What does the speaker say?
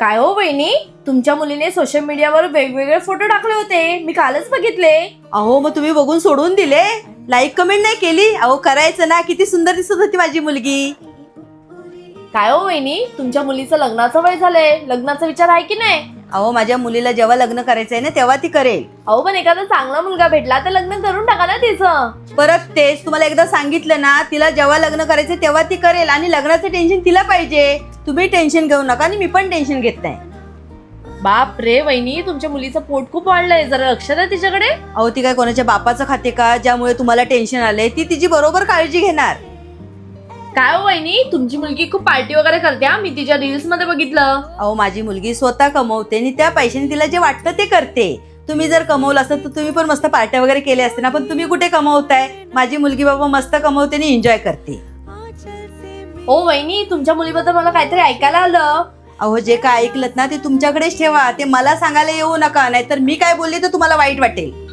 काय हो वहिनी, तुमच्या मुलीने सोशल मीडियावर वेगवेगळे फोटो टाकले होते, मी कालच बघितले. अहो मग तुम्ही बघून सोडून दिले, लाईक कमेंट नाही केली? अहो करायचं ना, किती सुंदर दिसत होती माझी मुलगी. काय हो वहिनी, तुमच्या मुलीचं लग्नाचं वय झालंय, लग्नाचा विचार आहे की नाही? अहो माझ्या मुलीला जेव्हा लग्न करायचंय ना तेव्हा ती करेल. अहो पण एखादा चांगला मुलगा भेटला तर लग्न करून टाका ना तिचं. परत तेच तुम्हाला एकदा सांगितलं ना, तिला जेव्हा लग्न करायचंय तेव्हा ती करेल आणि लग्नाचं टेन्शन तिला पाहिजे. तुम्ही टेन्शन घेऊ नका आणि मी पण टेन्शन घेत नाही. बाप रे वहिनी, तुमच्या मुलीचं पोट खूप वाढलंय, जरा लक्ष द्या तिच्याकडे. अहो ती काय कोणाच्या बापाचं खाते का ज्यामुळे तुम्हाला टेन्शन आलंय? ती तिची बरोबर काळजी घेणार. काय हो वहिनी, तुमची मुलगी खूप पार्टी वगैरे करते हा, मी तिच्या रील्स मध्ये बघितलं. अहो माझी मुलगी स्वतः कमवते आणि त्या पैशाने तिला जे वाटतं ते करते. तुम्ही जर कमवलं असतं तर तुम्ही पण मस्त पार्ट्या वगैरे केल्या असते ना, पण तुम्ही कुठे कमवताय? माझी मुलगी बाबा मस्त कमवते आणि एन्जॉय करते. हो वहिनी, तुमच्या मुलीबद्दल मला काहीतरी ऐकायला आलं. अहो जे काय ऐकलत ना ते तुमच्याकडेच ठेवा, ते मला सांगायला येऊ नका, नाहीतर मी काय बोलले तर तुम्हाला वाईट वाटेल.